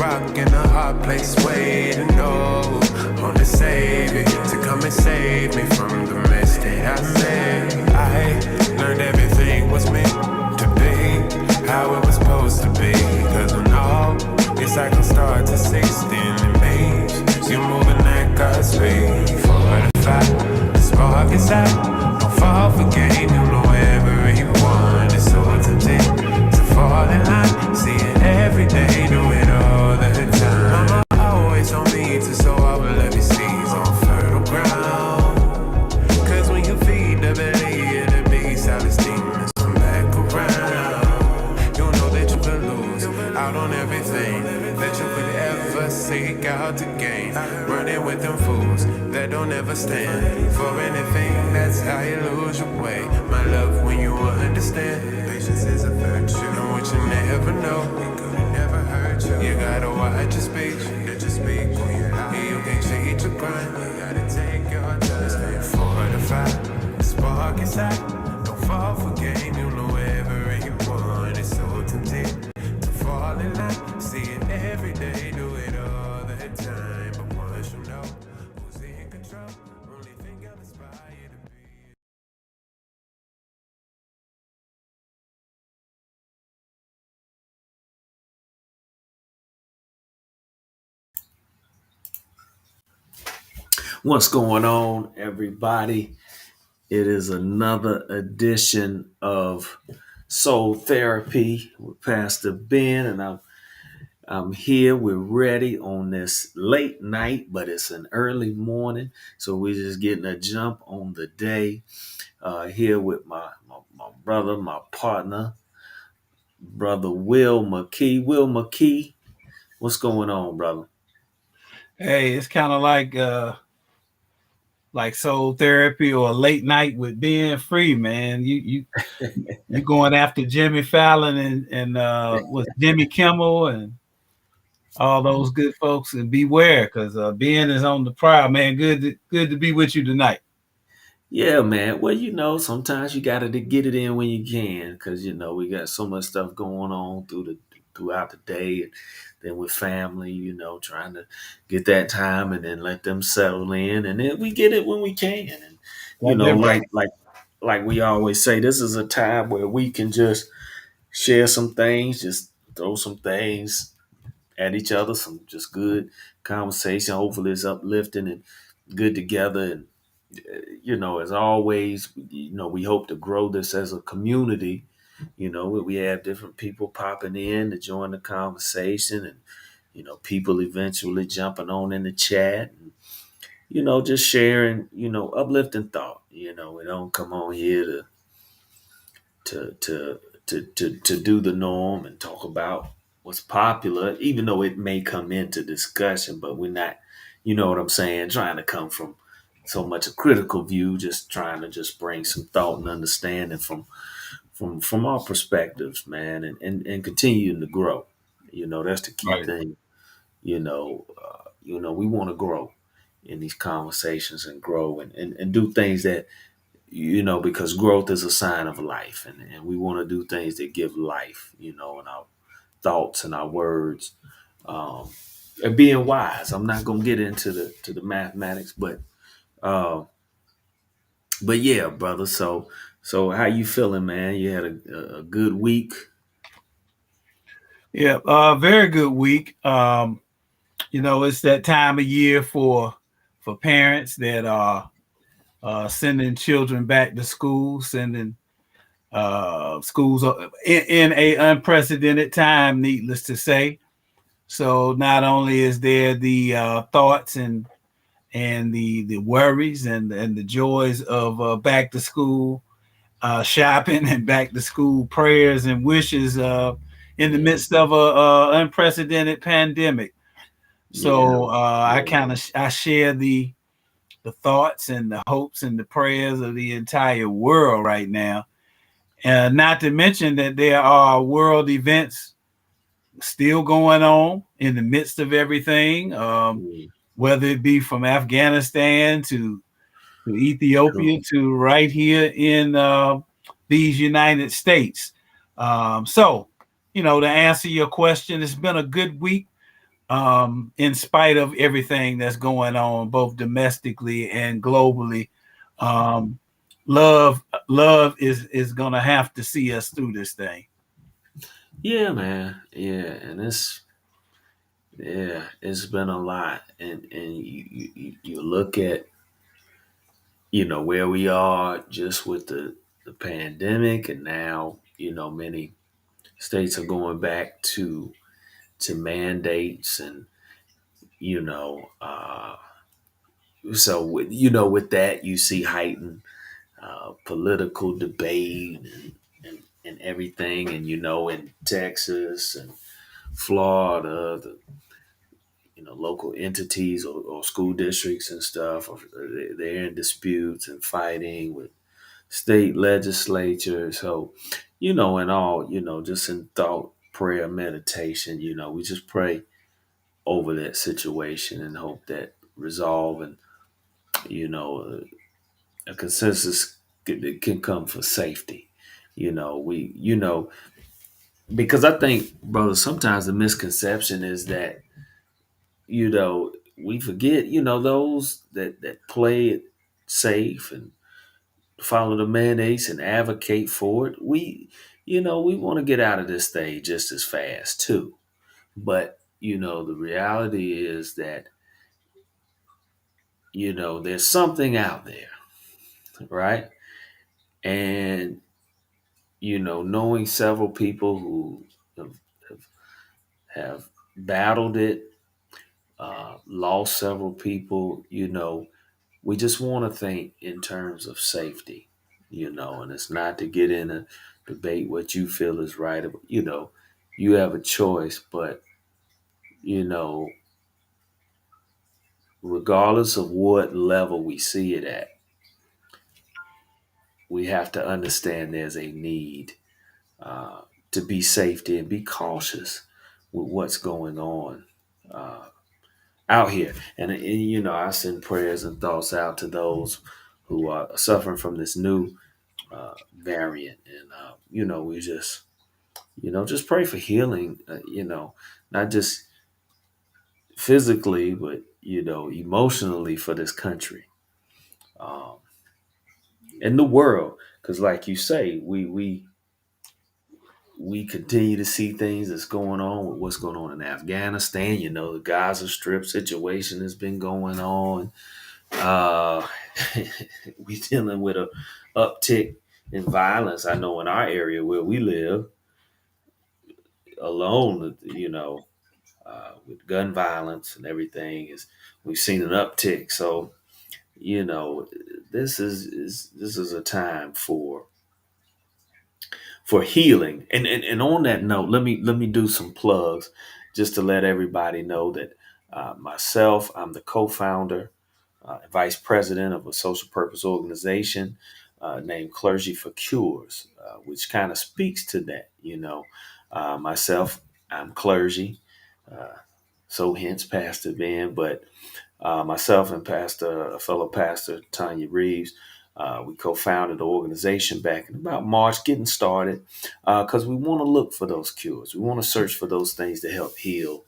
rock in a hard place, waiting, on the Savior to come and save me from the mistake I made. I learned everything was meant to be how it was supposed to be. Cause when all your cycles start to 16 and beats, you're moving at God's speed. Fortify, the spark is out. Don't fall for game, you know everyone is so tempted to fall in line. See it every day, do it all the time. Mama always told me to sow all the every seeds on fertile ground. Cause when you feed the belly of the beast, all its demons come back around. You know that you could lose out on everything that you could ever seek out to gain. Running with them fools that don't ever stand for anything. That's how you lose your way. My love, when you will understand, patience is a virtue, and what you never know, it could never hurt you. You gotta watch your speech, that you speak when you're out. You can't change your grind, you gotta take your time. Stay fortified, the spark is hot. Don't fall for game, you know everyone is so tempted to fall in line. See it every day, do it all the time. But once you know who's in control, only thing I'll inspire you to be. What's going on, everybody? It is another edition of Soul Therapy with Pastor Ben, and I'm here. We're ready on this late night, but it's an early morning, so we're just getting a jump on the day. Here with my brother, my partner, brother Will McKee. Will McKee, what's going on, brother? Hey, it's kind of like soul therapy or late night with being free, man. You going after Jimmy Fallon and was Jimmy Kimmel and all those good folks, and beware because Ben is on the prowl, man. Good to be with you tonight. Yeah, man. Well, sometimes you got to get it in when you can, because we got so much stuff going on throughout the day, and then with family, trying to get that time and then let them settle in, and then we get it when we can, and Got that right. like we always say, this is a time where we can just share some things, just throw some things at each other, some just good conversation. Hopefully, it's uplifting and good together, and as always, we hope to grow this as a community. We have different people popping in to join the conversation, and people eventually jumping on in the chat, and just sharing, uplifting thought. We don't come on here to to to do the norm and talk about what's popular, even though it may come into discussion, but we're not, you know what I'm saying, trying to come from so much a critical view, just trying to just bring some thought and understanding from our perspectives, man, and continuing to grow. That's the key Right. thing. We want to grow in these conversations and grow and do things that because growth is a sign of life, and we want to do things that give life, in our thoughts and our words, and being wise. I'm not gonna get into the mathematics, uh, but yeah, brother. So how you feeling, man? You had a good week. Yeah, very good week. It's that time of year for parents that are sending children back to school, sending schools in a unprecedented time, needless to say. So not only is there the thoughts and the worries and the joys of back to school shopping and back to school prayers and wishes in the Yeah, midst of a unprecedented pandemic. yeah, So I share the thoughts and the hopes and the prayers of the entire world right now. Not to mention that there are world events still going on in the midst of everything, yeah. whether it be from Afghanistan to True. Ethiopia to right here in these United States. So, to answer your question, it's been a good week. in spite of everything that's going on, both domestically and globally. Um, love is gonna have to see us through this thing. Yeah, man. Yeah, and it's been a lot, and you look at where we are just with the pandemic, and now many states are going back to mandates, and you know uh with that you see heightened political debate and everything, and in Texas and Florida, the local entities or school districts and stuff they're in disputes and fighting with state legislature. So in all, just in thought, prayer, meditation, we just pray over that situation and hope that resolve and you know a consensus can come for safety. We because I think, brother, sometimes the misconception is that we forget those that play it safe and follow the mandates and advocate for it. We want to get out of this thing just as fast too. But the reality is that there's something out there, right? And knowing several people who have, have, have battled it, lost several people, we just want to think in terms of safety, and it's not to get in a debate what you feel is right. You have a choice, but you know, regardless of what level we see it at, we have to understand there's a need uh, to be safety and be cautious with what's going on uh, out here. And I send prayers and thoughts out to those who are suffering from this new variant. And, we just pray for healing, not just physically, but, emotionally for this country um, and the world. Because, like you say, we continue to see things that's going on with what's going on in Afghanistan. The Gaza Strip situation has been going on. Uh, we dealing with a uptick in violence. I know in our area where we live alone, with gun violence and everything is we've seen an uptick. So you know, this is a time for healing. And on that note, let me do some plugs just to let everybody know that myself, I'm the co-founder, vice president of a social purpose organization named Clergy for Cures, which kind of speaks to that. Myself, I'm clergy, uh, so hence Pastor Ben, but myself and a fellow pastor, Tanya Reeves, we co-founded the organization back in about March, getting started, because we want to look for those cures. We want to search for those things to help heal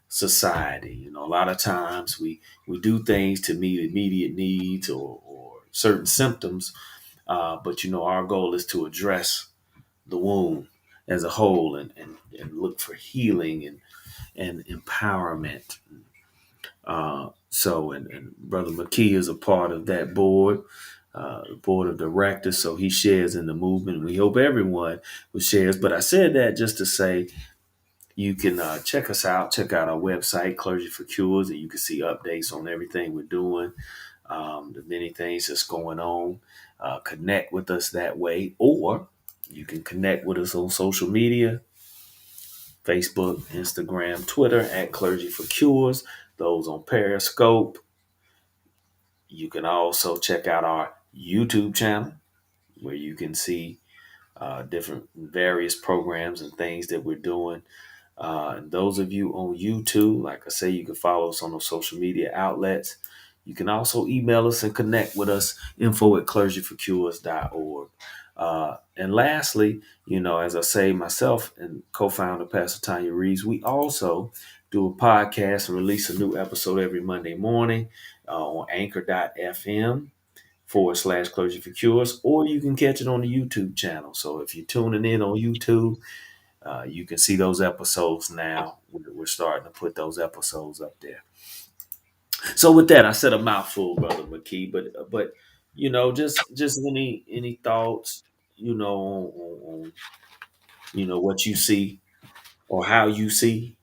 society. A lot of times we do things to meet immediate needs or certain symptoms, but our goal is to address the wound as a whole and look for healing and empowerment. And Brother McKee is a part of that board of directors, so he shares in the movement. We hope everyone will shares. But I said that just to say you can check us out, check out our website, Clergy for Cures, and you can see updates on everything we're doing, the many things that's going on. Connect with us that way, or you can connect with us on social media, Facebook, Instagram, Twitter at Clergy for Cures. Those on Periscope. You can also check out our YouTube channel where you can see different various programs and things that we're doing. And those of you on YouTube, like I say, you can follow us on those social media outlets. You can also email us and connect with us, info@clergyforcures.org. And lastly, as I say, myself and co-founder Pastor Tanya Reeves, we also do a podcast and release a new episode every Monday morning on anchor.fm/Clergy for Cures, or you can catch it on the YouTube channel. So if you're tuning in on YouTube, you can see those episodes now. We're starting to put those episodes up there. So with that, I said a mouthful, Brother McKee, but just any thoughts, on what you see or how you see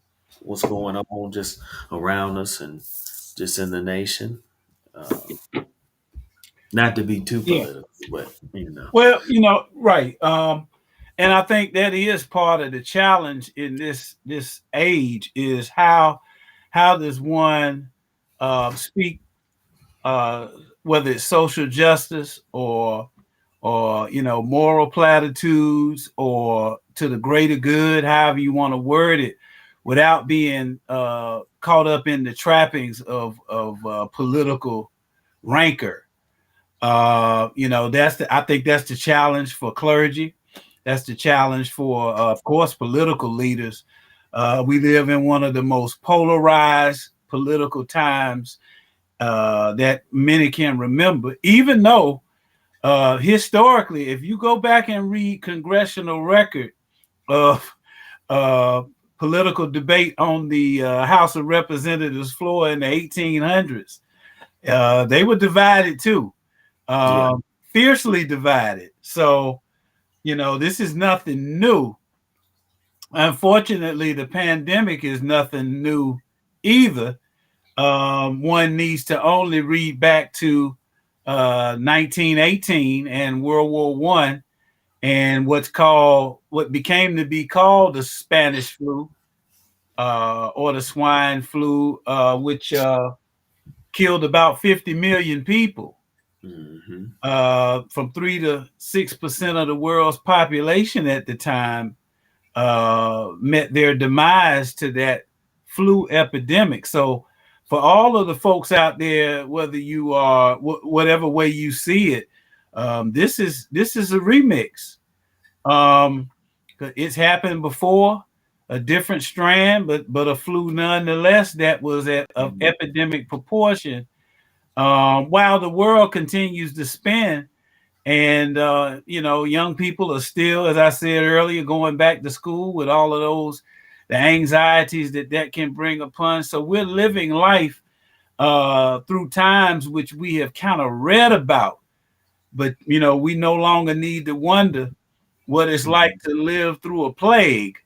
what's going on just around us and just in the nation. Not to be too Yeah. political, but. Well, right. And I think that is part of the challenge in this age is how does one speak, whether it's social justice or moral platitudes or to the greater good, however you want to word it, without being caught up in the trappings of political rancor. I think that's the challenge for clergy. That's the challenge for, of course, political leaders. We live in one of the most polarized political times that many can remember, even though historically, if you go back and read congressional record of political debate on the House of Representatives floor in the 1800s, they were divided too. Fiercely divided. So, this is nothing new. Unfortunately, the pandemic is nothing new either. One needs to only read back to 1918 and World War I and what became to be called the Spanish flu or the swine flu, which killed about 50 million people. Mm-hmm. From 3 to 6% of the world's population at the time met their demise to that flu epidemic. So for all of the folks out there, whether you are whatever way you see it, this is a remix. It's happened before, a different strand, but a flu nonetheless that was of epidemic proportion. While the world continues to spin, and young people are still, as I said earlier, going back to school with all of the anxieties that can bring upon. So we're living life through times which we have kind of read about, but we no longer need to wonder what it's like to live through a plague.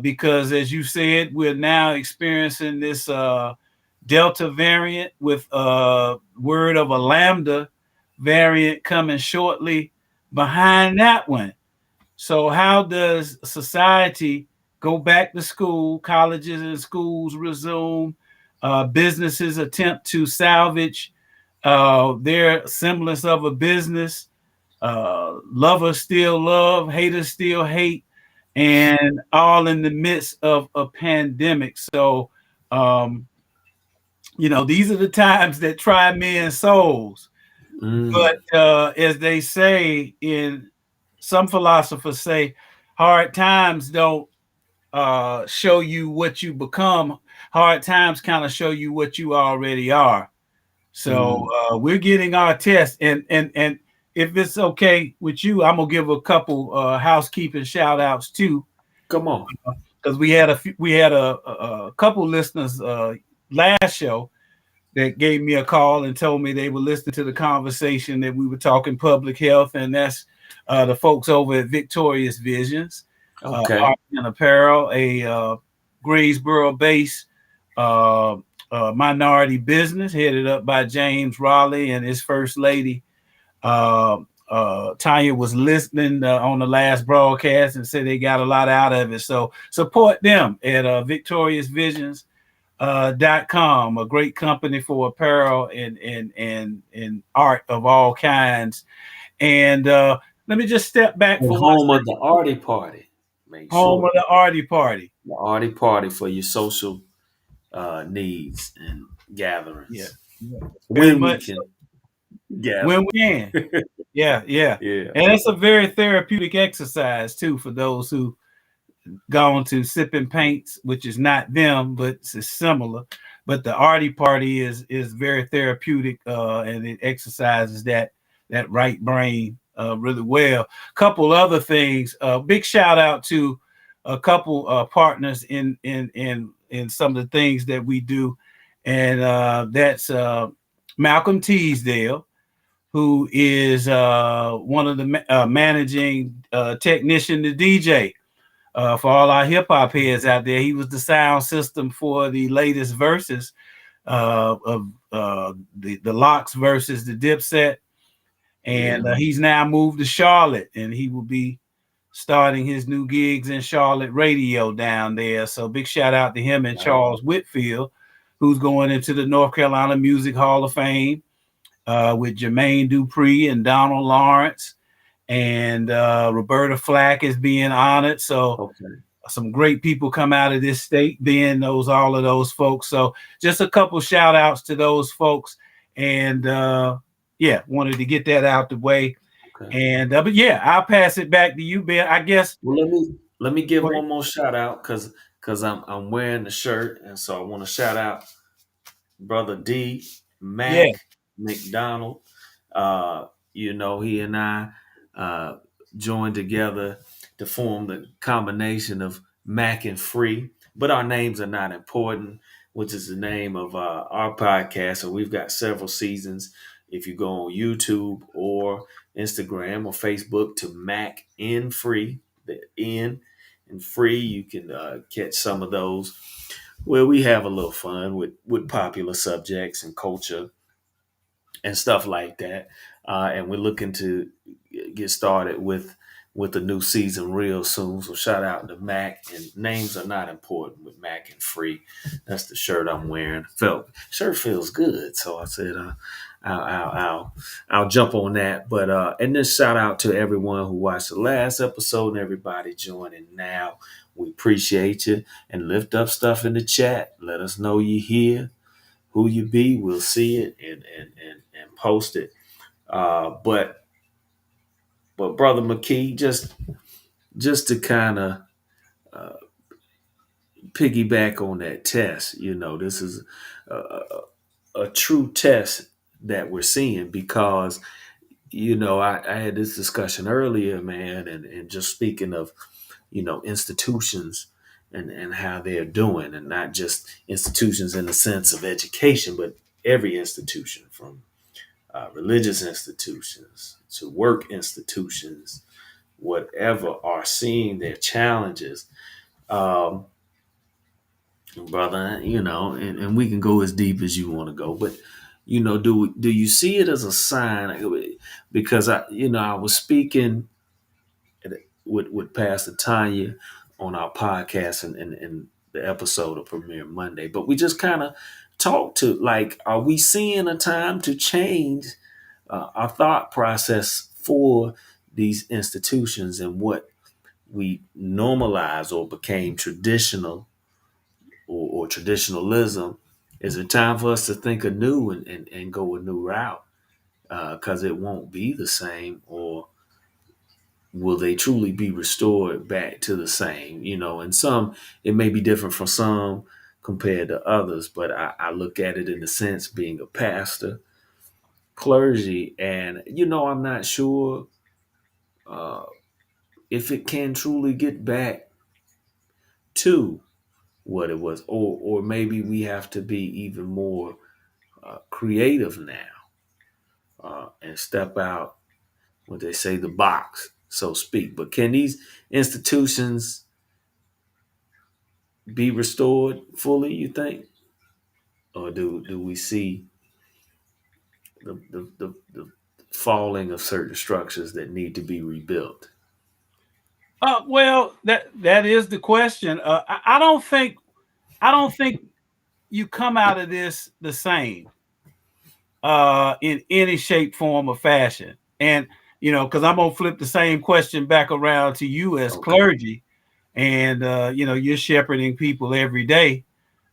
Because as you said, we're now experiencing this Delta variant with word of a Lambda variant coming shortly behind that one. So how does society go back to school? Colleges and schools resume. Businesses attempt to salvage their semblance of a business. Lovers still love, haters still hate, and all in the midst of a pandemic. So these are the times that try men's souls. But as they say, some philosophers say, hard times don't show you what you become. Hard times kind of show you what you already are. So we're getting our test, and if it's okay with you, I'm gonna give a couple housekeeping shout outs too. Come on, because we had a couple listeners last show that gave me a call and told me they were listening to the conversation that we were talking public health, and that's the folks over at Victorious Visions, okay, and Apparel, a Greensboro-based minority business headed up by James Raleigh and his first lady. Tanya was listening on the last broadcast and said they got a lot out of it. So support them at victoriousvisions.com, a great company for apparel and art of all kinds. And let me just step back for home of the Artie Party. Home of the Artie Party. The Artie Party for your social needs and gatherings. Yeah. When we can. Yeah. When we can. Yeah. And it's a very therapeutic exercise too for those who gone to Sipping Paints, which is not them, but it's similar. But the Artie Party is very therapeutic, and it exercises that right brain really well. Couple other things. Big shout out to a couple partners in some of the things that we do, and that's Malcolm Teasdale, who is one of the managing technician, the DJ for all our hip hop heads out there. He was the sound system for the latest verses of the Locks versus the Dipset, and he's now moved to Charlotte, and he will be starting his new gigs in Charlotte radio down there. So big shout out to him and Charles Whitfield, who's going into the North Carolina Music Hall of Fame with Jermaine Dupri and Donald Lawrence, and Roberta Flack is being honored. So some great people come out of this state. Ben knows all of those folks. So just a couple shout outs to those folks. And wanted to get that out the way. And but I'll pass it back to you, Ben. I guess. Well, let me give one more shout out because I'm wearing the shirt, and so I want to shout out Brother D Mac McDonald. He and I joined together to form the combination of Mac and Free, but our names are not important, which is the name of our podcast. So we've got several seasons. If you go on YouTube or Instagram or Facebook to Mac N Free, the N and Free, you can catch some of those where we have a little fun with popular subjects and culture and stuff like that. And we're looking to get started with the new season real soon. So shout out to Mac, and names are not important with Mac and Free. That's the shirt I'm wearing. Shirt feels good, so I said I'll jump on that. But and then shout out to everyone who watched the last episode and everybody joining now. We appreciate you, and lift up stuff in the chat. Let us know you here, who you be. We'll see it and post it. But Brother McKee, just to kind of piggyback on that test, this is a true test that we're seeing because, I had this discussion earlier, man, and just speaking of, institutions and how they're doing, and not just institutions in the sense of education, but every institution from religious institutions to work institutions, whatever, are seeing their challenges. Brother, and we can go as deep as you want to go, but do you see it as a sign? Because I was speaking with Pastor Tanya on our podcast and the episode of Premiere Monday, but we just kind of talked to, like, are we seeing a time to change our thought process for these institutions and what we normalize or became traditional or traditionalism? Is it time for us to think anew and go a new route? Because it won't be the same, or will they truly be restored back to the same? And some, it may be different for some compared to others, but I look at it in the sense being a pastor, clergy, and I'm not sure if it can truly get back to what it was, or maybe we have to be even more creative now and step out, what they say, the box, so speak. But can these institutions be restored fully, you think, or do we see the falling of certain structures that need to be rebuilt? Well, that is the question. I don't think you come out of this the same in any shape, form, or fashion. And because I'm gonna flip the same question back around to you as clergy, and you're shepherding people every day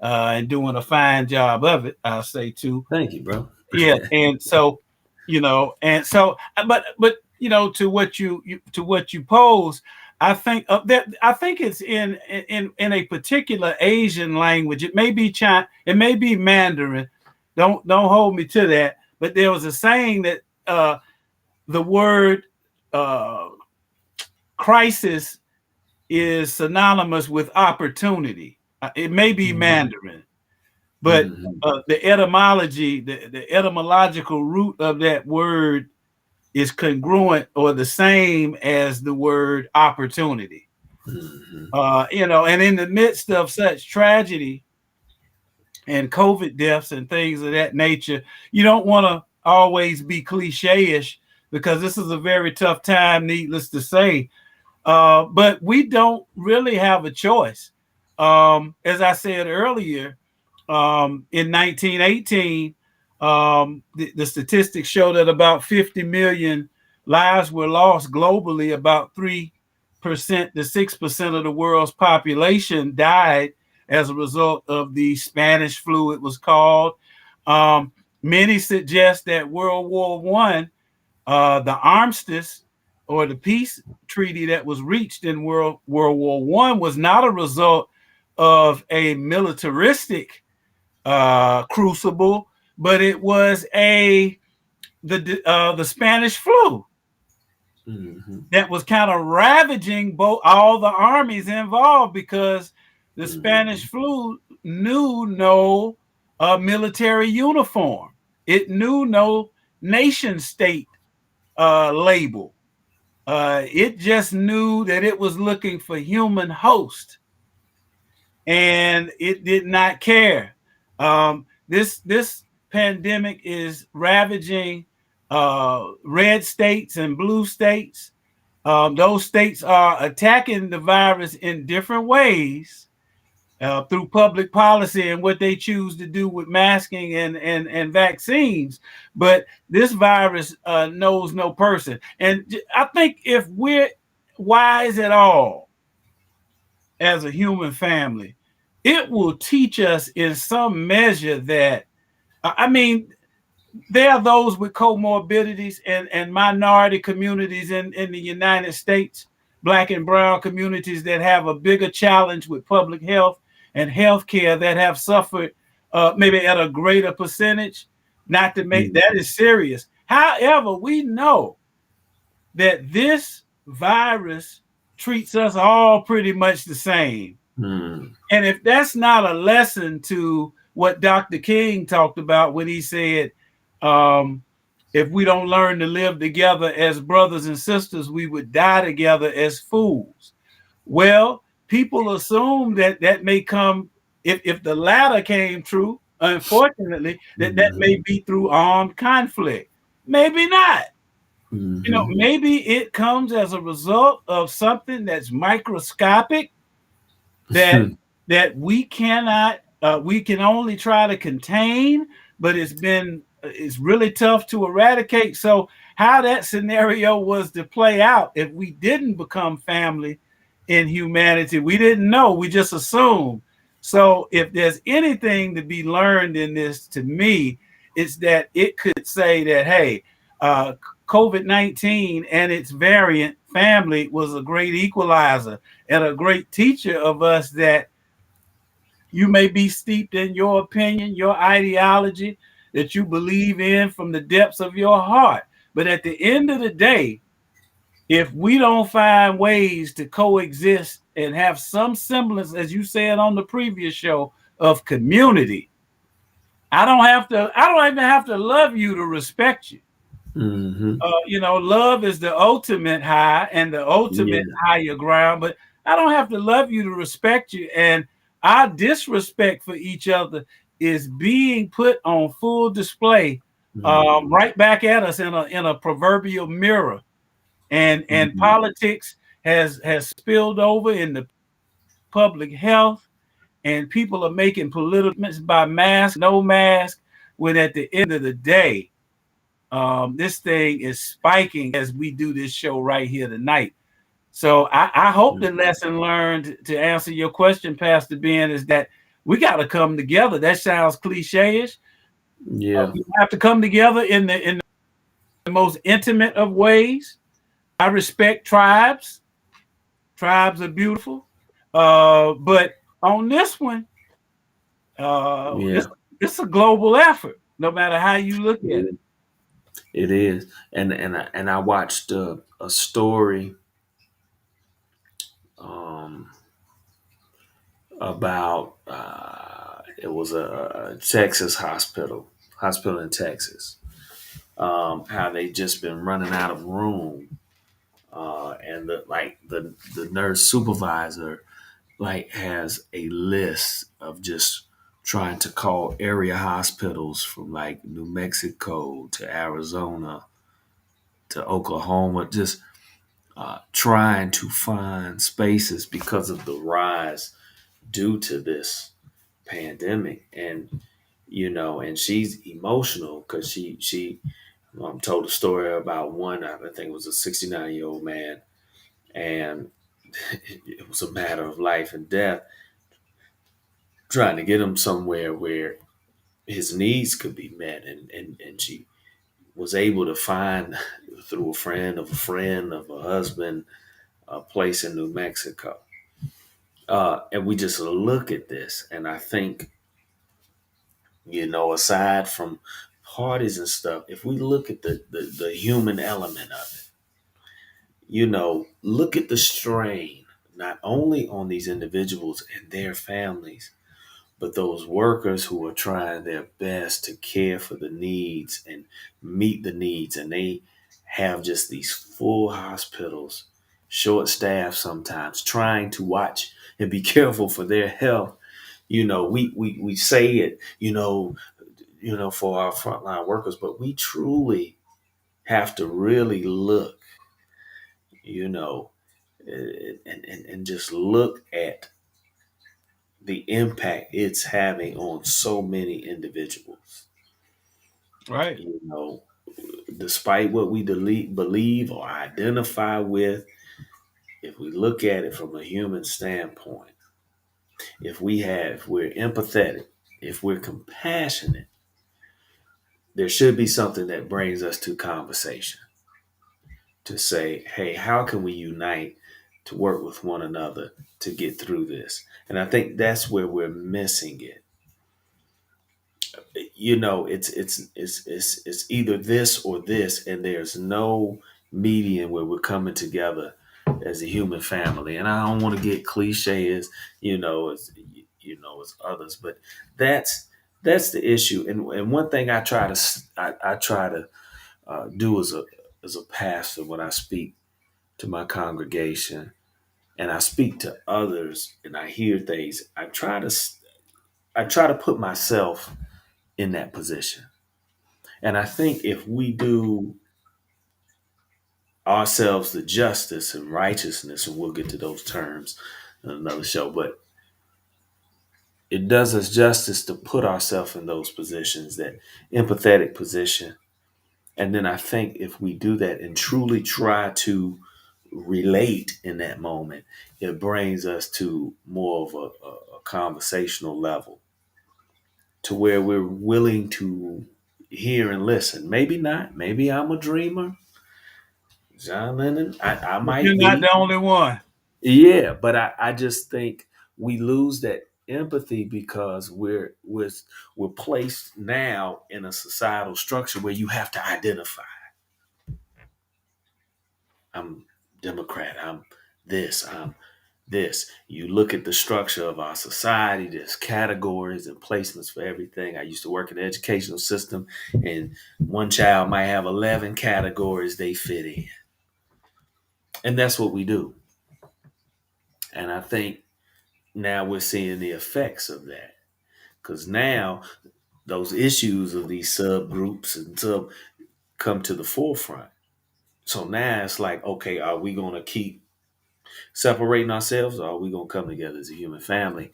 and doing a fine job of it, I'll say too. Thank you, bro. Yeah, and so but to what you pose, I think that I think it's in a particular Asian language. It may be China, it may be Mandarin. Don't hold me to that. But there was a saying that the word uh, crisis is synonymous with opportunity. It may be Mandarin, but the etymology, the etymological root of that word is congruent or the same as the word opportunity. And in the midst of such tragedy and COVID deaths and things of that nature, you don't want to always be cliche-ish because this is a very tough time, needless to say. But we don't really have a choice. As I said earlier, in 1918, the statistics show that about 50 million lives were lost globally. About 3% to 6% of the world's population died as a result of the Spanish flu, it was called. Many suggest that World War One, the armistice or the peace treaty that was reached in World War One, was not a result of a militaristic crucible, but it was the Spanish flu that was kind of ravaging all the armies involved, because the Spanish flu knew no military uniform. It knew no nation state label. It just knew that it was looking for human host, and it did not care. This pandemic is ravaging red states and blue states. Those states are attacking the virus in different ways through public policy and what they choose to do with masking and vaccines. But this virus knows no person. And I think if we're wise at all as a human family, it will teach us in some measure that, there are those with comorbidities and minority communities in the United States, Black and brown communities that have a bigger challenge with public health and healthcare, that have suffered maybe at a greater percentage. Not to make that is serious. However, we know that this virus treats us all pretty much the same. And if that's not a lesson to what Dr. King talked about when he said, if we don't learn to live together as brothers and sisters, we would die together as fools. Well, people assume that may come, if the latter came true, unfortunately, that may be through armed conflict. Maybe not. Maybe it comes as a result of something that's microscopic, that we cannot, we can only try to contain, but it's really tough to eradicate. So how that scenario was to play out, if we didn't become family in humanity, we didn't know, we just assumed. So if there's anything to be learned in this, to me, it's that it could say that, hey, COVID-19 and its variant family was a great equalizer and a great teacher of us, that you may be steeped in your opinion, your ideology that you believe in from the depths of your heart. But at the end of the day, if we don't find ways to coexist and have some semblance, as you said on the previous show, of community, I don't even have to love you to respect you. Love is the ultimate high and the ultimate higher ground, but I don't have to love you to respect you. And our disrespect for each other is being put on full display, right back at us in a proverbial mirror. And politics has spilled over in the public health, and people are making political by mask, no mask, when at the end of the day, this thing is spiking as we do this show right here tonight. So I hope the lesson learned, to answer your question, Pastor Ben, is that we got to come together. That sounds cliche-ish. Yeah. We have to come together in the most intimate of ways. I respect tribes. Tribes are beautiful. But on this one, Yeah, it's a global effort, no matter how you look at it. it, it is. And I watched a story um, about it was a Texas hospital in Texas. How they just been running out of room, and the nurse supervisor has a list of just trying to call area hospitals from like New Mexico to Arizona to Oklahoma, just trying to find spaces because of the rise due to this pandemic. And and she's emotional because she told a story about one, I think it was a 69-year-old man, and it was a matter of life and death, trying to get him somewhere where his needs could be met. And she was able to find, through a friend of a husband, a place in New Mexico. And we just look at this, and I think, aside from parties and stuff, if we look at the human element of it, look at the strain, not only on these individuals and their families, but those workers who are trying their best to care for the needs and meet the needs. And they have just these full hospitals, short staff sometimes, trying to watch and be careful for their health. We say it, for our frontline workers, but we truly have to really look, you know, and just look at the impact it's having on so many individuals. Right. You know, despite what we believe or identify with, if we look at it from a human standpoint, if we're empathetic, if we're compassionate, there should be something that brings us to conversation to say, hey, how can we unite to work with one another to get through this? And I think that's where we're missing it. It's either this or this, and there's no median where we're coming together as a human family. And I don't want to get cliche as others, but that's that's the issue. And one thing I try to do as a pastor when I speak to my congregation and I speak to others and I hear things, I try to put myself in that position. And I think if we do ourselves the justice and righteousness, and we'll get to those terms in another show, but it does us justice to put ourselves in those positions, that empathetic position. And then I think if we do that and truly try to relate in that moment, it brings us to more of a conversational level to where we're willing to hear and listen. Maybe not. Maybe I'm a dreamer. John Lennon, I But you're might not be. the only one. Yeah, but I just think we lose that empathy because we're placed now in a societal structure where you have to identify. I'm Democrat. I'm this. I'm this. You look at the structure of our society, there's categories and placements for everything. I used to work in the educational system, and one child might have 11 categories they fit in. And that's what we do. And I think now we're seeing the effects of that because now those issues of these subgroups and sub come to the forefront. So now it's like, okay, are we going to keep separating ourselves, or are we going to come together as a human family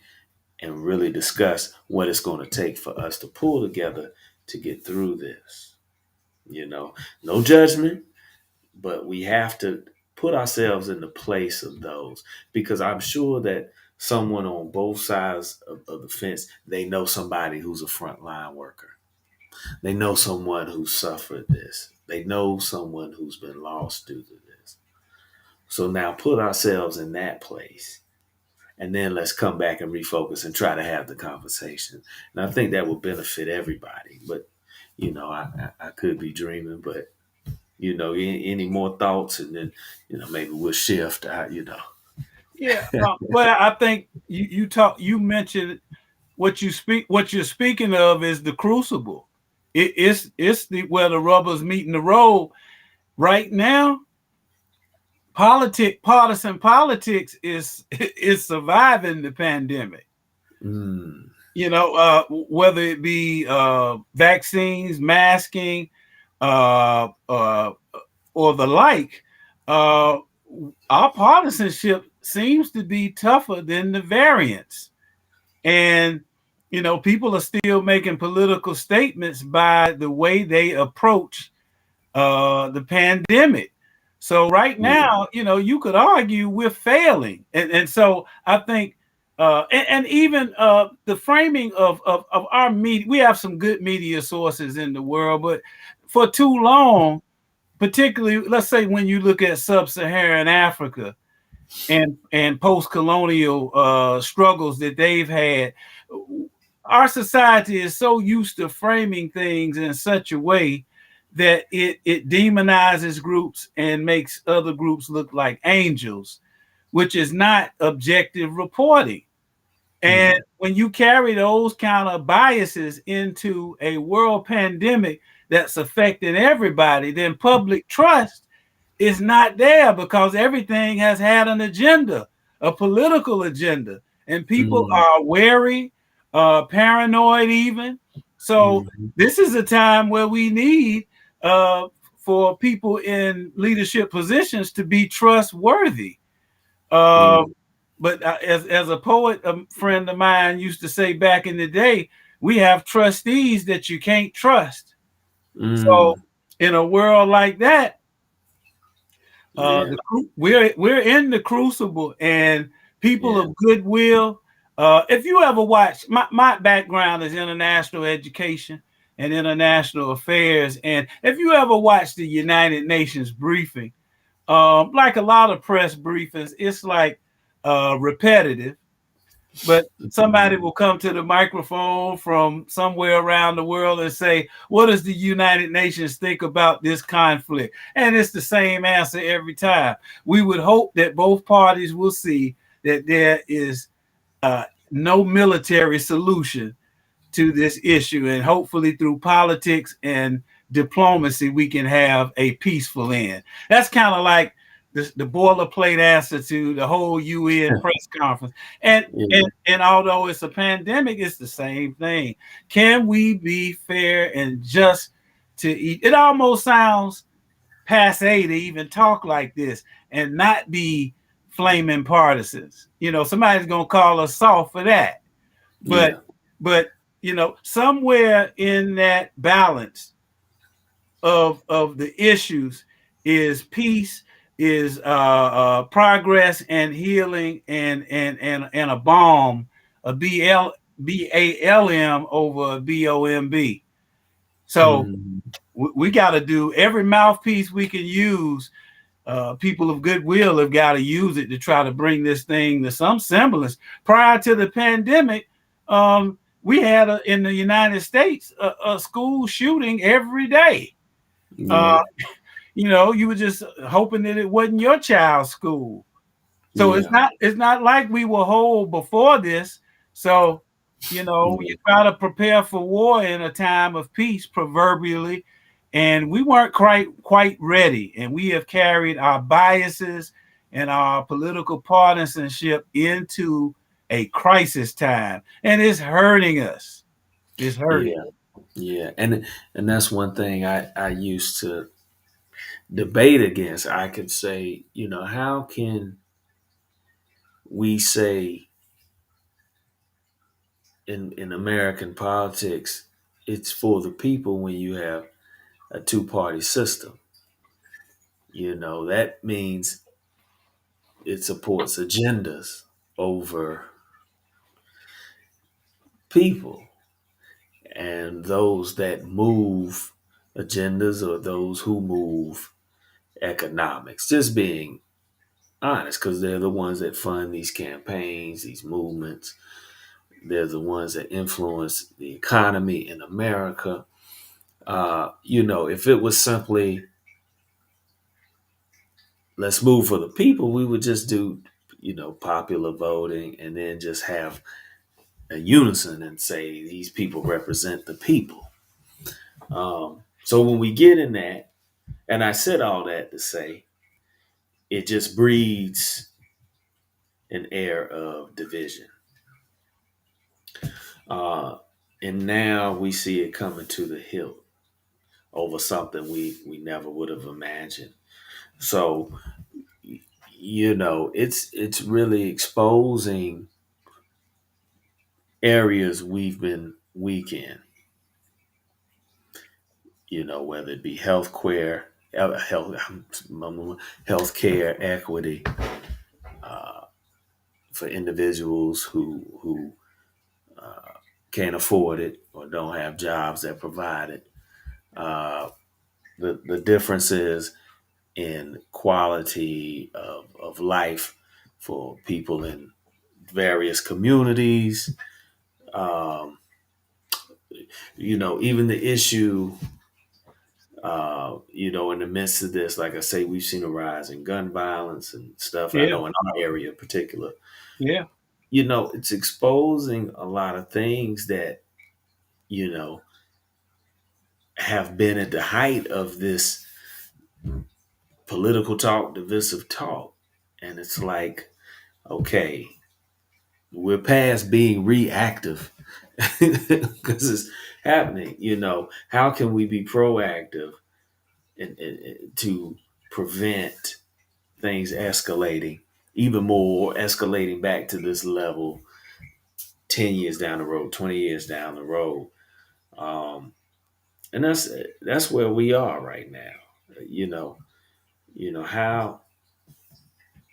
and really discuss what it's going to take for us to pull together to get through this? No judgment, but we have to put ourselves in the place of those because I'm sure that someone on both sides of the fence, they know somebody who's a frontline worker. They know someone who suffered this. They know someone who's been lost due to this. So now put ourselves in that place, and then let's come back and refocus and try to have the conversation. And I think that would benefit everybody. But I could be dreaming, but any more thoughts, and then maybe we'll shift. Yeah, well, I think you mentioned what you're speaking of is the crucible. It's the where the rubber's meeting the road right now. Partisan politics is surviving the pandemic. Mm, Whether it be vaccines, masking, uh, uh, or the like, our partisanship seems to be tougher than the variants. And, people are still making political statements by the way they approach the pandemic. So right yeah. now, you could argue we're failing. And so I think, and even the framing of our media, we have some good media sources in the world, but for too long, particularly, let's say when you look at sub-Saharan Africa and post-colonial struggles that they've had, our society is so used to framing things in such a way that it demonizes groups and makes other groups look like angels, which is not objective reporting. And Mm, when you carry those kind of biases into a world pandemic that's affecting everybody, then public trust is not there because everything has had an agenda, a political agenda, and people mm, are wary, paranoid even. So mm, this is a time where we need uh, for people in leadership positions to be trustworthy. Uh, mm, but as a poet, a friend of mine used to say back in the day, we have trustees that you can't trust. So mm. in a world like that, Yeah. we're in the crucible, and people Yeah. of goodwill. If you ever watch, my background is international education and international affairs, and if you ever watch the United Nations briefing, like a lot of press briefings, it's like repetitive, but somebody Mm, will come to the microphone from somewhere around the world and say, what does the United Nations think about this conflict? And it's the same answer every time. We would hope that both parties will see that there is no military solution to this issue, and hopefully through politics and diplomacy we can have a peaceful end. That's kind of like the boilerplate answer to the whole UN press conference. And, yeah. and although it's a pandemic, it's the same thing. Can we be fair and just to eat? It almost sounds passe to even talk like this and not be flaming partisans. Somebody's gonna call us soft for that, but Yeah. but somewhere in that balance of the issues is peace, is progress and healing, and a balm, a BALM over a BOMB. So Mm, we got to do every mouthpiece we can use. People of goodwill have got to use it to try to bring this thing to some semblance. Prior to the pandemic, we had in the United States a school shooting every day. Uh, yeah. you were just hoping that it wasn't your child's school. So it's Yeah. not like we were whole before this. So Yeah. you try to prepare for war in a time of peace, proverbially, and we weren't quite ready. And we have carried our biases and our political partisanship into a crisis time, and it's hurting us. It's hurting. Yeah. Yeah. And that's one thing I used to debate against. I could say, how can we say in American politics it's for the people when you have a two-party system? That means it supports agendas over people, and those that move agendas or those who move economics. Just being honest, because they're the ones that fund these campaigns, these movements. They're the ones that influence the economy in America. If it was simply let's move for the people, we would just do, popular voting and then just have a unison and say these people represent the people. So when we get in that, and I said all that to say, it just breeds an air of division. Uh, and now we see it coming to the hilt over something we never would have imagined. So, it's really exposing areas we've been weak in, whether it be healthcare equity for individuals who can't afford it or don't have jobs that provide it. The differences in quality of life for people in various communities. Um, even the issue, in the midst of this, like I say, we've seen a rise in gun violence and stuff. I Yeah, know in our area in particular, yeah, it's exposing a lot of things that, you know, have been at the height of this political talk, divisive talk. And it's like, okay, we're past being reactive because it's happening. How can we be proactive to prevent things escalating even more, escalating back to this level 10 years down the road, 20 years down the road? Um, and that's where we are right now. You know, how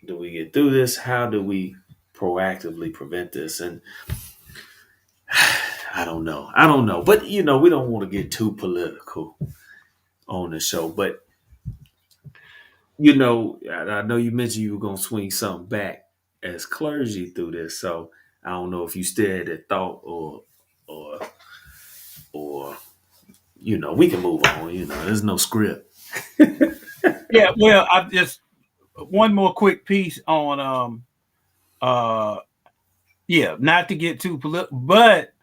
do we get through this? How do we proactively prevent this? And I don't know. But we don't want to get too political on the show. But I know you mentioned you were gonna swing something back as clergy through this. So I don't know if you still had that thought or or we can move on. There's no script. yeah. Well, I just one more quick piece on uh yeah, not to get too political, but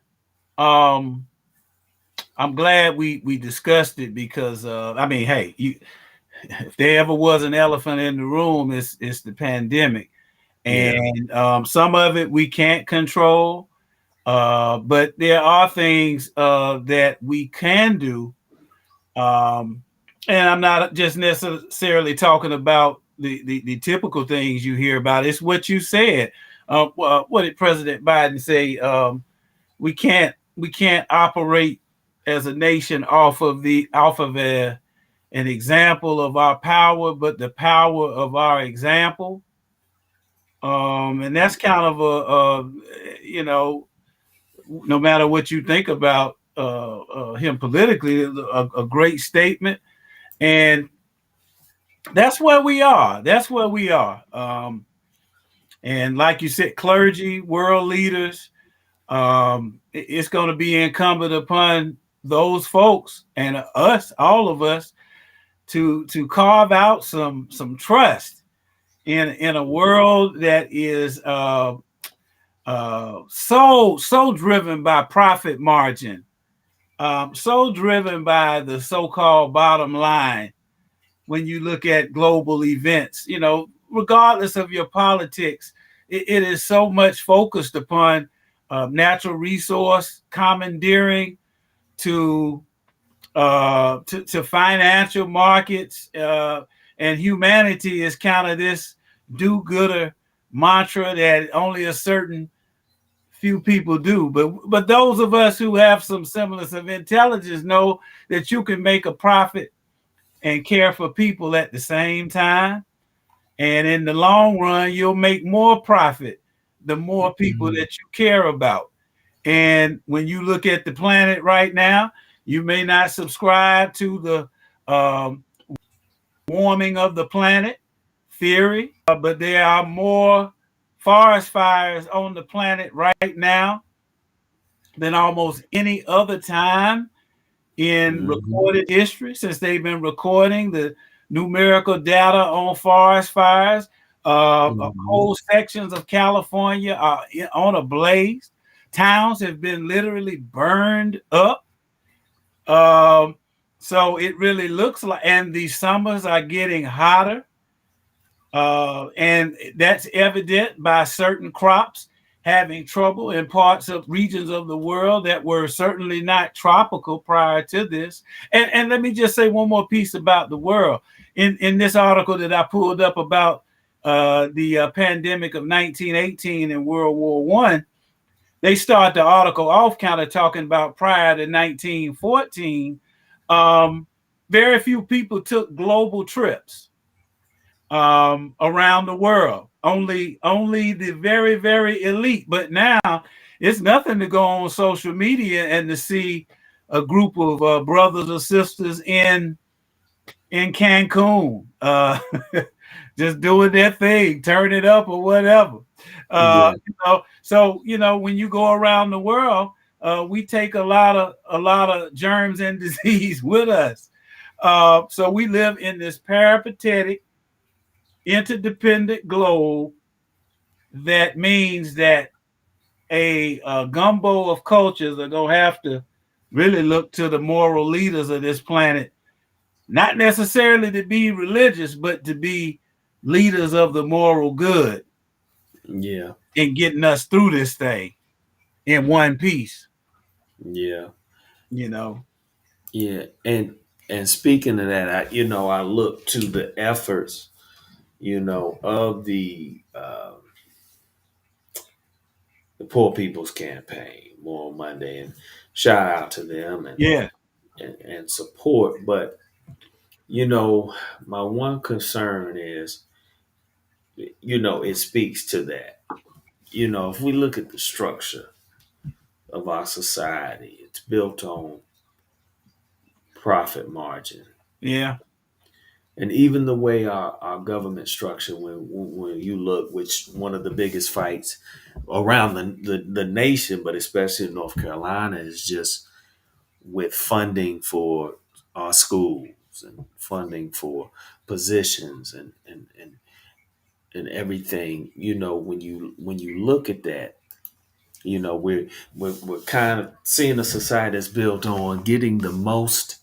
um I'm glad we discussed it because I mean, hey, if there ever was an elephant in the room, it's the pandemic, Yeah. and some of it we can't control, but there are things that we can do, and I'm not just necessarily talking about the typical things you hear about. It's what you said. What did President Biden say? We can't operate as a nation off of an example of our power, but the power of our example. And that's kind of no matter what you think about him politically, a great statement. And that's where we are. That's where we are. And like you said, clergy, world leaders, it's going to be incumbent upon those folks and us, all of us, to carve out some trust in a world that is so driven by profit margin, so driven by the so-called bottom line. When you look at global events, regardless of your politics, it is so much focused upon natural resource commandeering to financial markets, and humanity is kind of this do-gooder mantra that only a certain few people do. But those of us who have some semblance of intelligence know that you can make a profit and care for people at the same time. And in the long run, you'll make more profit the more people that you care about. And when you look at the planet right now, you may not subscribe to the warming of the planet theory, but there are more forest fires on the planet right now than almost any other time in Hmm. recorded history since they've been recording the numerical data on forest fires. Hmm. Whole sections of California are on a blaze. Towns have been literally burned up. Um, so it really looks like, and these summers are getting hotter. And that's evident by certain crops having trouble in parts of regions of the world that were certainly not tropical prior to this. And let me just say one more piece about the world. In this article that I pulled up about the pandemic of 1918 and World War One, they start the article off kind of talking about prior to 1914. Um, Very few people took global trips around the world. Only the very very elite. But now it's nothing to go on social media and to see a group of brothers or sisters in Cancun, just doing their thing, turn it up or whatever. Yeah. So when you go around the world, we take a lot of germs and disease with us. So we live in this peripatetic interdependent globe that means that a gumbo of cultures are going to have to really look to the moral leaders of this planet, not necessarily to be religious, but to be leaders of the moral good Yeah. in getting us through this thing in one piece, Yeah. you know. Yeah. And speaking of that, I look to the efforts, of the Poor People's Campaign, More Monday, and shout out to them Yeah, and support. But you know, my one concern is, it speaks to that. If we look at the structure of our society, it's built on profit margin. yeah, And even the way our government structure, when you look, which one of the biggest fights around the nation, but especially in North Carolina, is just with funding for our schools and funding for positions and everything. When you look at that, we're kind of seeing a society that's built on getting the most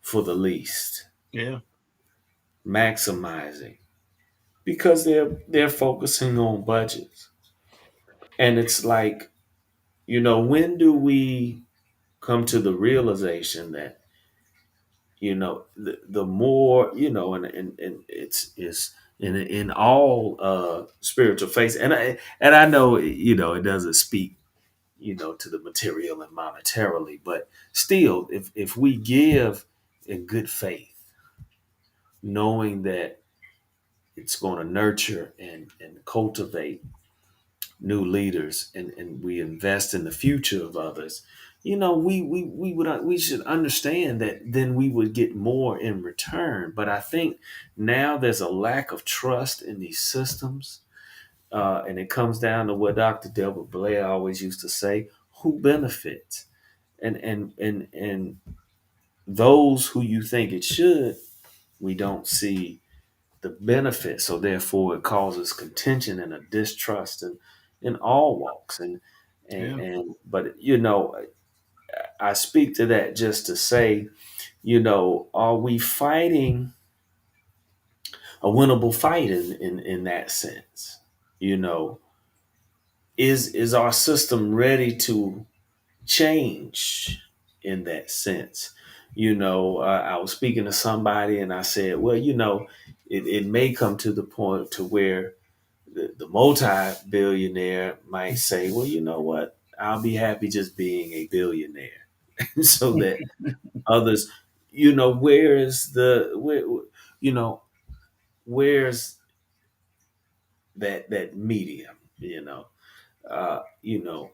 for the least, yeah, maximizing, because they're focusing on budgets. And it's like, when do we come to the realization that, the more, and it's in all spiritual faith, and I know, it doesn't speak, to the material and monetarily, but still, if we give in good faith, knowing that it's going to nurture and cultivate new leaders, and we invest in the future of others, we should understand that then we would get more in return. But I think now there's a lack of trust in these systems, and it comes down to what Dr. Delbert Blair always used to say: who benefits? And those who you think it should, we don't see the benefit. So therefore, it causes contention and a distrust in all walks. And yeah, and but I speak to that just to say, are we fighting a winnable fight in that sense? You know, is our system ready to change in that sense? I was speaking to somebody and I said, well, it may come to the point to where the multi-billionaire might say, well, you know what? I'll be happy just being a billionaire. So that others, where is you know, where's that medium, uh, you know,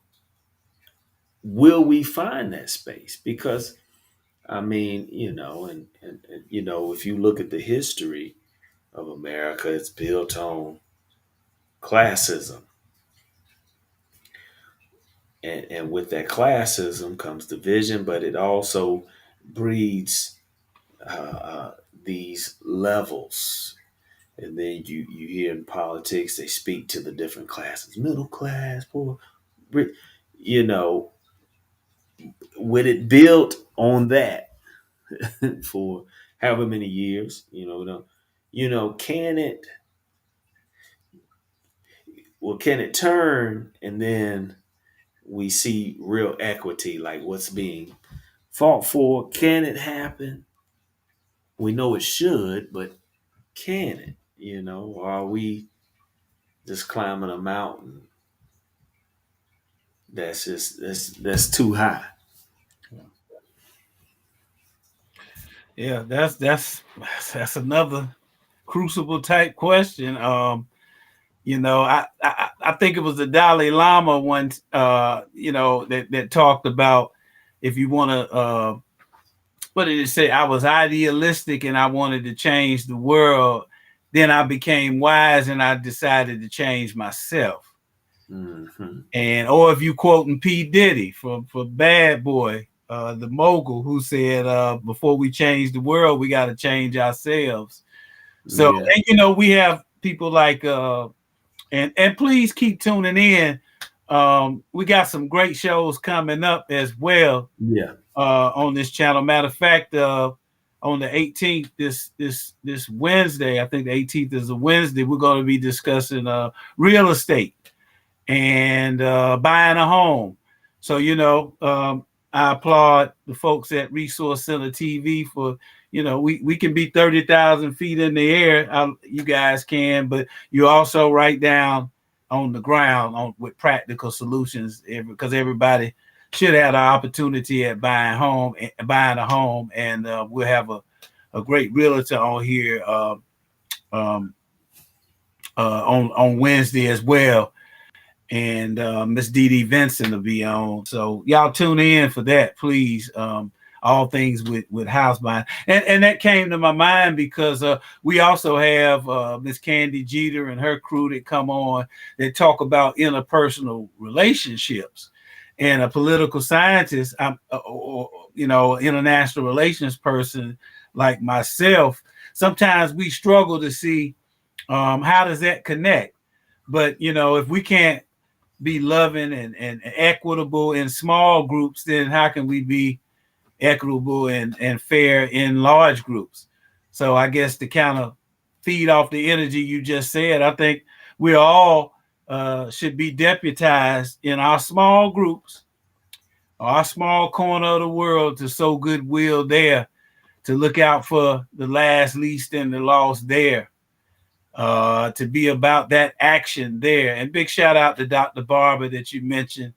will we find that space? Because I mean, if you look at the history, of America is built on classism. And with that classism comes division, but it also breeds these levels. And then you hear in politics, they speak to the different classes, middle class, poor, you know, with it built on that for however many years, can it, can it turn and then we see real equity, like what's being fought for? Can it happen? We know it should, but can it? Or are we just climbing a mountain that's too high? Yeah, that's another crucible type question. I think it was the Dalai Lama once, that talked about, if you want to, what did it say? I was idealistic and I wanted to change the world. Then I became wise and I decided to change myself. Mm-hmm. And or if you quoting P. Diddy for Bad Boy, the mogul, who said, before we change the world, we got to change ourselves. So, Yeah. and we have people like and please keep tuning in. We got some great shows coming up as well. Yeah. On this channel. Matter of fact, on the 18th, this Wednesday, I think the 18th is a Wednesday, we're going to be discussing real estate and buying a home. So, I applaud the folks at Resource Center TV for, we can be 30,000 feet in the air. You guys can, but you also write down on the ground with practical solutions, because everybody should have the opportunity at buying a home. And we'll have a great realtor on here on Wednesday as well. And Miss Dee Dee Vincent will be on. So y'all tune in for that, please. All things with house buying. And that came to my mind because we also have Miss Candy Jeter and her crew that come on that talk about interpersonal relationships. And a political scientist, or international relations person like myself, sometimes we struggle to see how does that connect. But if we can't be loving and equitable in small groups, then how can we be equitable and fair in large groups? So I guess to kind of feed off the energy you just said, I think we all should be deputized in our small groups, our small corner of the world, to sow goodwill there, to look out for the last, least, and the lost there, to be about that action there. And big shout out to Dr. Barber that you mentioned,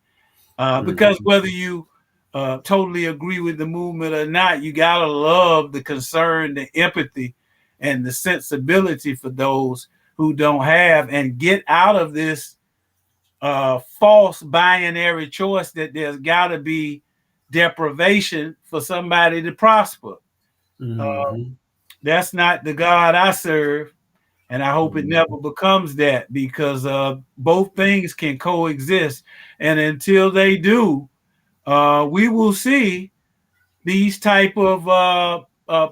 because whether you totally agree with the movement or not, you gotta love the concern, the empathy, and the sensibility for those who don't have, and get out of this false binary choice that there's got to be deprivation for somebody to prosper. That's not the God I serve, and I hope it never becomes that, because both things can coexist. And until they do, we will see these type of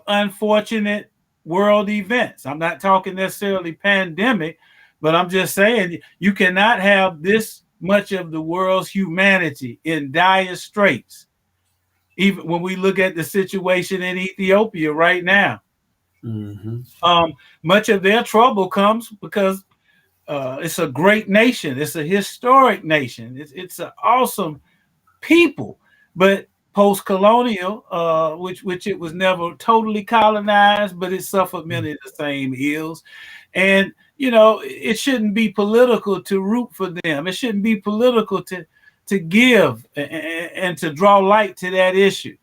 unfortunate world events. I'm not talking necessarily pandemic, but I'm just saying you cannot have this much of the world's humanity in dire straits. Even when we look at the situation in Ethiopia right now, much of their trouble comes because it's a great nation. It's a historic nation. It's an awesome people, but post-colonial, which it was never totally colonized, but it suffered many of the same ills. And it shouldn't be political to root for them. It shouldn't be political to give and to draw light to that issue.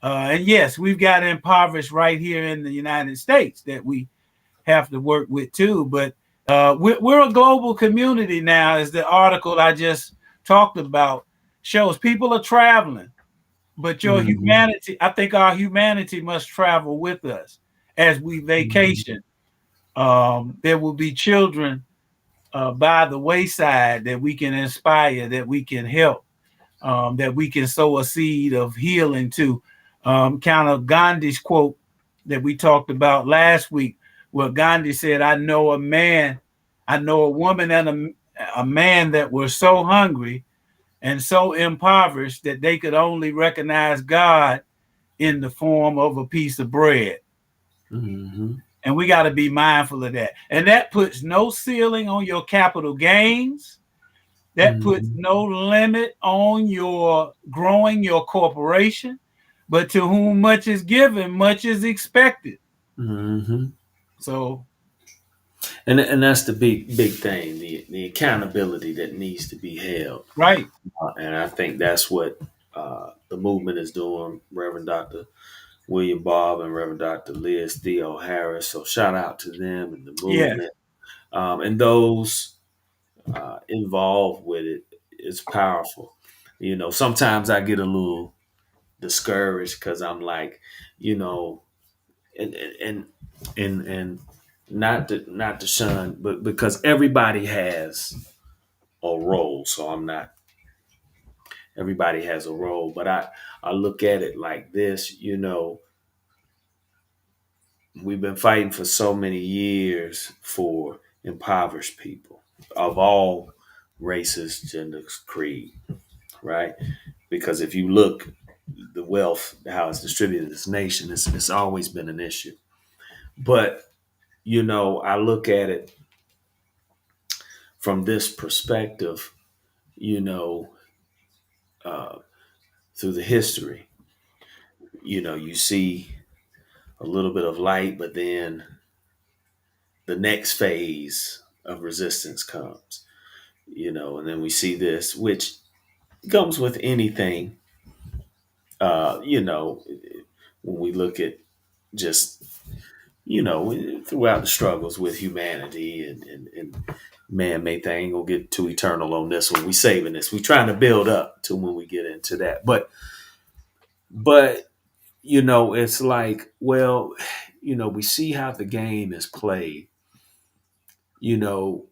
And yes, we've got impoverished right here in the United States that we have to work with too. But we're a global community now, as the article I just talked about shows. People are traveling, but your humanity, I think our humanity must travel with us as we vacation. There will be children by the wayside that we can inspire, that we can help, that we can sow a seed of healing to. Kind of Gandhi's quote that we talked about last week, where Gandhi said, I know a woman and a man that were so hungry and so impoverished that they could only recognize God in the form of a piece of bread. Mm-hmm. And we got to be mindful of that. And that puts no ceiling on your capital gains. That puts Mm-hmm. no limit on your growing your corporation. But to whom much is given, much is expected. Mm-hmm. So, And that's the big thing, the accountability that needs to be held. right. And I think that's what the movement is doing, Reverend Dr. William Bob and Reverend Dr. Liz Theo Harris. So shout out to them and the Yes. movement, and those involved with it. It's powerful. Sometimes I get a little discouraged because I'm like, you know, and and not to shun, but because everybody has a role. So I'm not. Everybody has a role, but I look at it like this. We've been fighting for so many years for impoverished people of all races, genders, creed, right? Because if you look, the wealth, how it's distributed in this nation, it's always been an issue. But I look at it from this perspective, you know, uh, through the history. You see a little bit of light, but then the next phase of resistance comes, and then we see this, which comes with anything, when we look at just, throughout the struggles with humanity and man made thing. Ain't gonna get too eternal on this one. We saving this. We trying to build up to when we get into that. But it's like, well, we see how the game is played. You know,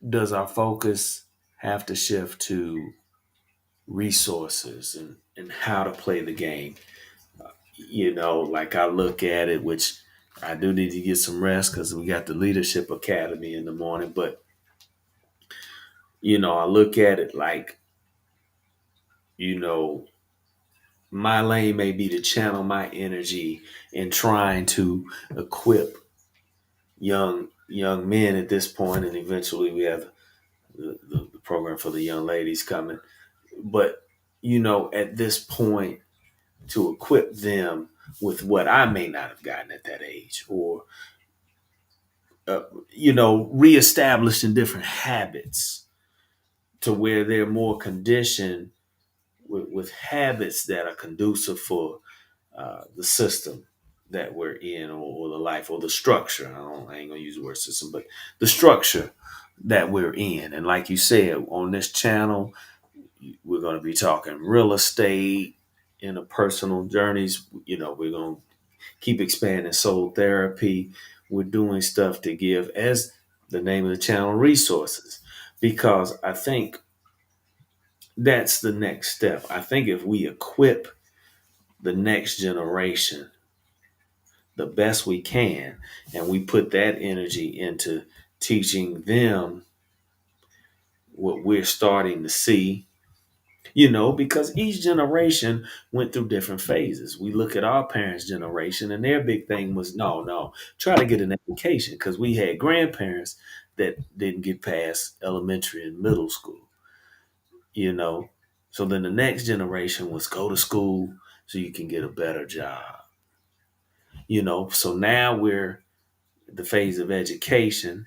does our focus have to shift to resources and how to play the game? Like I look at it, which I do need to get some rest because we got the Leadership Academy in the morning. But, I look at it like, you know, my lane may be to channel my energy in trying to equip young men at this point, and eventually we have the program for the young ladies coming. But at this point, to equip them with what I may not have gotten at that age, or reestablishing different habits to where they're more conditioned with habits that are conducive for the system that we're in, or the life, or the structure. I ain't gonna use the word system, but the structure that we're in. And like you said, on this channel, we're going to be talking real estate, interpersonal journeys. We're going to keep expanding soul therapy. We're doing stuff to give, as the name of the channel, resources, because I think that's the next step. I think if we equip the next generation the best we can, and we put that energy into teaching them what we're starting to see, because each generation went through different phases. We look at our parents' generation, and their big thing was no, try to get an education, because we had grandparents that didn't get past elementary and middle school, you know. So then the next generation was go to school so you can get a better job, So now we're the phase of education.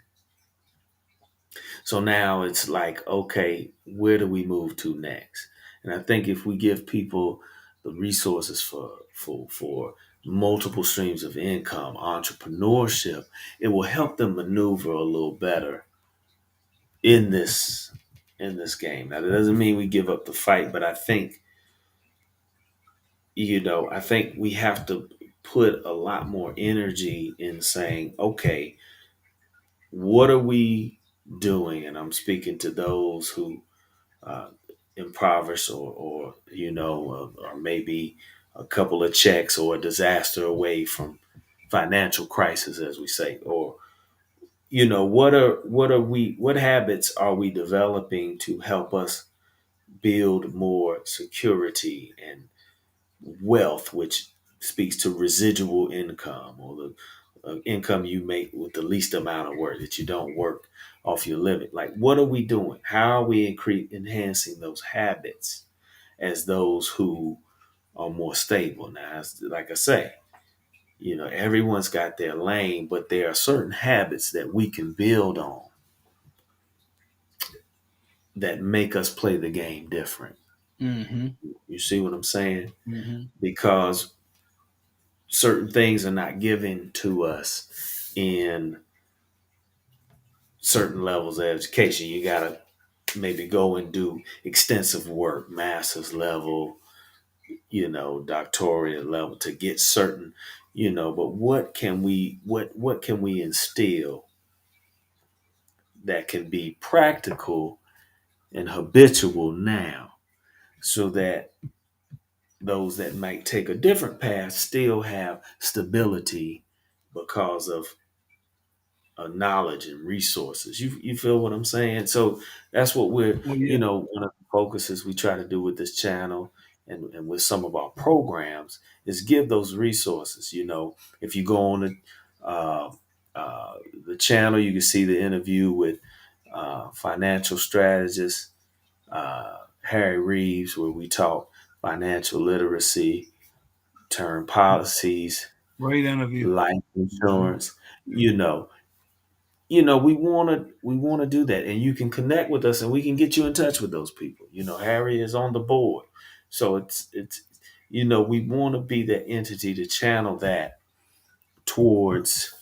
So now it's like, okay, where do we move to next? And I think if we give people the resources for multiple streams of income, entrepreneurship, it will help them maneuver a little better in this game. Now that doesn't mean we give up the fight, but I think we have to put a lot more energy in saying, okay, what are we doing? And I'm speaking to those who uh, impoverished or or maybe a couple of checks or a disaster away from financial crisis, as we say, or what habits are we developing to help us build more security and wealth, which speaks to residual income, or the income you make with the least amount of work, that you don't work off your living. Like, what are we doing? How are we enhancing those habits as those who are more stable? Now, like I say, everyone's got their lane, but there are certain habits that we can build on that make us play the game different. Mm-hmm. You see what I'm saying? Mm-hmm. Because certain things are not given to us in certain levels of education. You got to maybe go and do extensive work, master's level, doctorate level, to get certain, but what can we instill that can be practical and habitual now, so that those that might take a different path still have stability because of knowledge and resources. You feel what I'm saying? So that's what we're, Oh yeah. one of the focuses we try to do with this channel and with some of our programs is give those resources. If you go on uh, the channel, you can see the interview with financial strategist Harry Reeves, where we talk financial literacy, term policies, Great interview. life Mm-hmm. insurance. You know, we want to do that, and you can connect with us, and we can get you in touch with those people. Harry is on the board, so it's we want to be that entity to channel that towards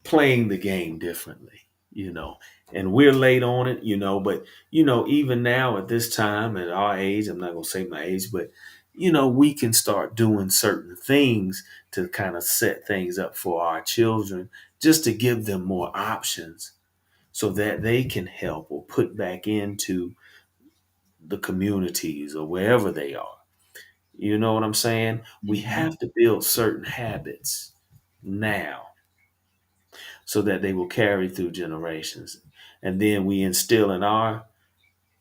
playing the game differently. you know and we're late on it, but even now at this time at our age, I'm not going to say my age, but we can start doing certain things to kind of set things up for our children, just to give them more options so that they can help or put back into the communities or wherever they are. You know what I'm saying? We Mm-hmm. have to build certain habits now so that they will carry through generations. And then we instill in our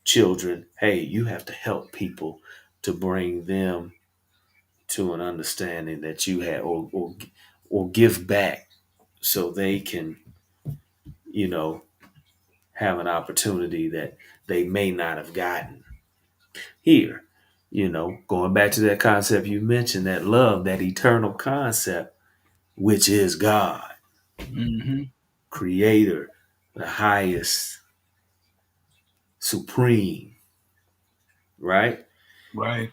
children, hey, you have to help people to bring them to an understanding that you had, or give back so they can, you know, have an opportunity that they may not have gotten here. Going back to that concept you mentioned, that love, that eternal concept, which is God, Mm-hmm. creator, the highest, supreme, right? Right.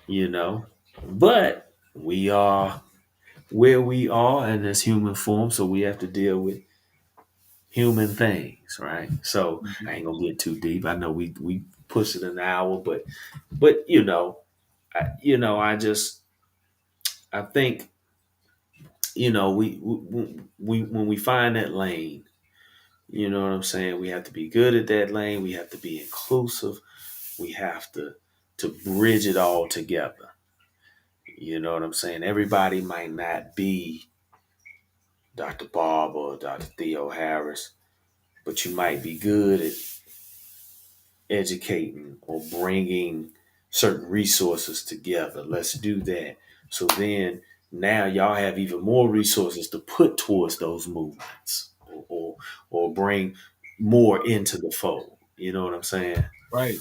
You know, but we are where we are in this human form, so we have to deal with human things, right? So Mm-hmm. I ain't gonna get too deep. I know we pushed it an hour, but I think we when we find that lane, you know what I'm saying. We have to be good at that lane. We have to be inclusive. We have to bridge it all together. You know what I'm saying? Everybody might not be Dr. Bob or Dr. Theo Harris, but you might be good at educating or bringing certain resources together. Let's do that. So then now y'all have even more resources to put towards those movements, or bring more into the fold. You know what I'm saying? Right.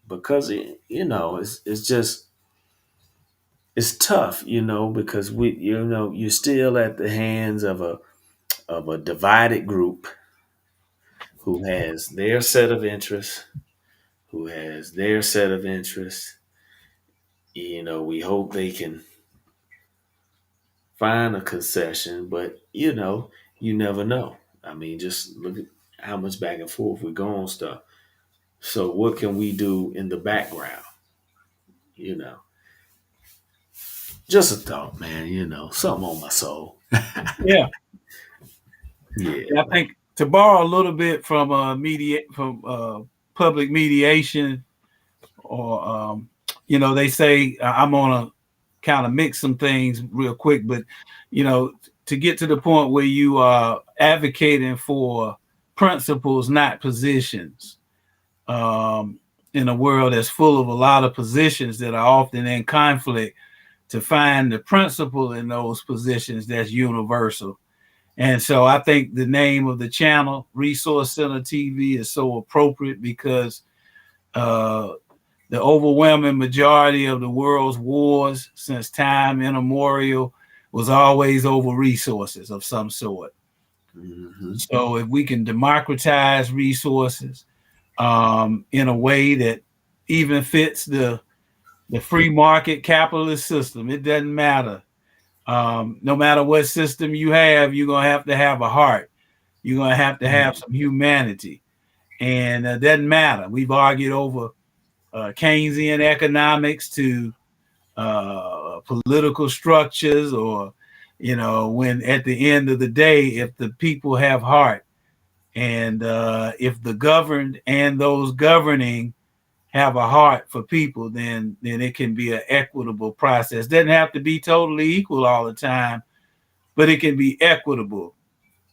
Because it's just it's tough, because you're still at the hands of a divided group who has their set of interests, who has their set of interests. We hope they can find a concession, but you never know. I mean, just look at how much back and forth we go on stuff. So what can we do in the background? You know, Just a thought, man. Something on my soul. Yeah. Yeah, And I man. think to borrow a little bit from public mediation, or they say I'm gonna kind of mix some things real quick, but to get to the point where you are advocating for principles, not positions, um, in a world that's full of a lot of positions that are often in conflict, to find the principle in those positions that's universal. And so I think the name of the channel, Resource Center TV, is so appropriate because uh, the overwhelming majority of the world's wars since time immemorial was always over resources of some sort. Mm-hmm. So if we can democratize resources in a way that even fits the free market capitalist system, it doesn't matter. No matter what system you have, you're going to have a heart. You're going to have some humanity. And it doesn't matter. We've argued over Keynesian economics to political structures, or, when at the end of the day, if the people have heart, and if the governed and those governing have a heart for people, then it can be an equitable process. Doesn't have to be totally equal all the time, but it can be equitable,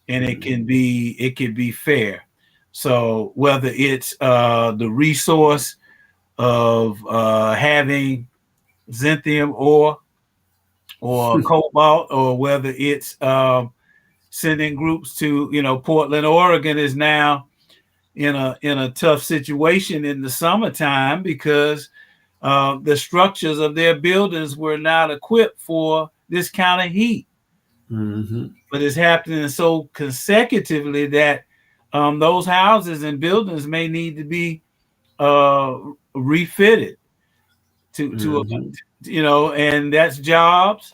and it can be fair. So whether it's the resource of having xanthium ore or cobalt, or whether it's sending groups to, Portland, Oregon is now in a tough situation in the summertime because the structures of their buildings were not equipped for this kind of heat. Mm-hmm. But it's happening so consecutively that those houses and buildings may need to be refitted to Mm-hmm. and that's jobs,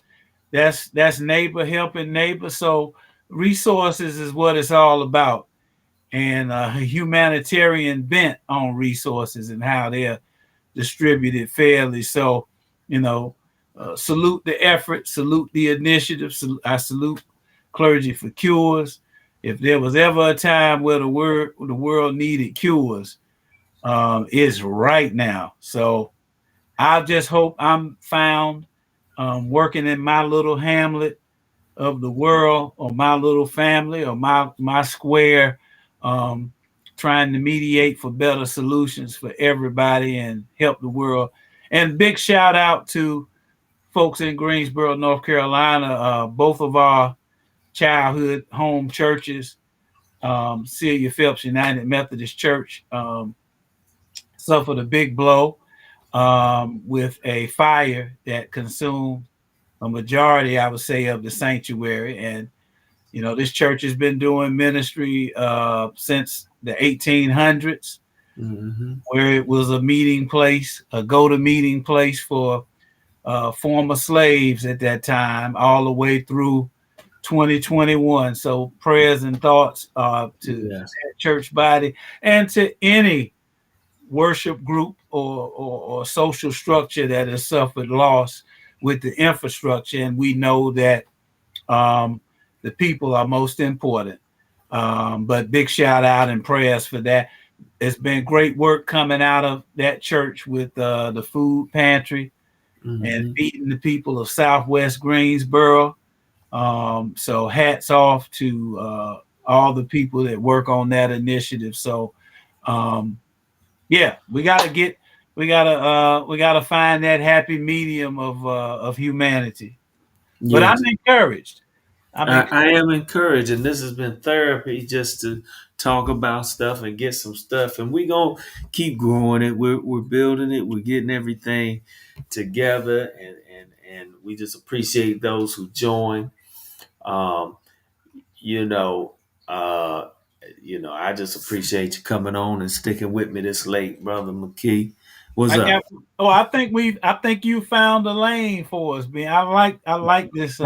that's neighbor helping neighbor. So resources is what it's all about, and a humanitarian bent on resources and how they're distributed fairly. So, salute the effort, salute the initiative. I salute Clergy for Cures. If there was ever a time where the world needed cures, it's right now. So I just hope I'm found working in my little hamlet of the world, or my little family, or my square, um, trying to mediate for better solutions for everybody and help the world. And big shout out to folks in Greensboro, North Carolina. Both of our childhood home churches, Celia Phelps United Methodist Church, suffered a big blow with a fire that consumed a majority, I would say, of the sanctuary. And this church has been doing ministry since the 1800s, Mm-hmm. where it was a meeting place, a go-to meeting place for former slaves at that time, all the way through 2021. So prayers and thoughts to Yes. that church body, and to any worship group or social structure that has suffered loss with the infrastructure. And we know that um, the people are most important. But big shout out and prayers for that. It's been great work coming out of that church with the food pantry and Mm-hmm. feeding the people of Southwest Greensboro. So hats off to all the people that work on that initiative. So um, yeah, we gotta find that happy medium of humanity. But I'm Yes. encouraged. I'm I encouraged. am encouraged, and this has been therapy just to talk about stuff and get some stuff, and we gonna keep growing it. We're building it. We're getting everything together, and we just appreciate those who join. Um, you know, uh, I just appreciate you coming on and sticking with me this late, brother McKee. What's I up? got. Oh, I think you found a lane for us, man. I like this.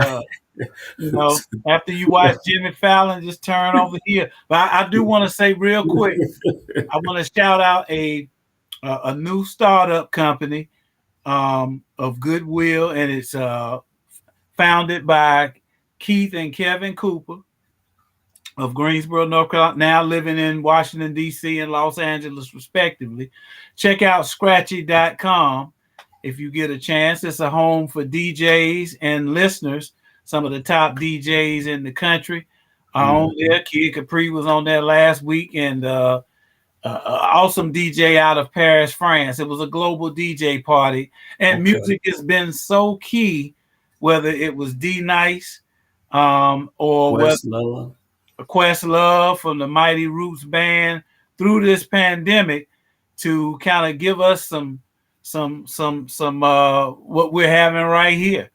After you watch Jimmy Fallon, just turn over here. But I do want to say real quick. I want to shout out a new startup company of goodwill, and it's founded by Keith and Kevin Cooper of Greensboro, North Carolina, now living in Washington, D.C. and Los Angeles, respectively. Check out scratchy.com if you get a chance. It's a home for DJs and listeners. Some of the top DJs in the country are on there. Kid Capri was on there last week, and awesome DJ out of Paris, France. It was a global DJ party, and music has been so key, whether it was D Nice or Questlove. Questlove from the Mighty Roots Band through this pandemic to kind of give us some what we're having right here.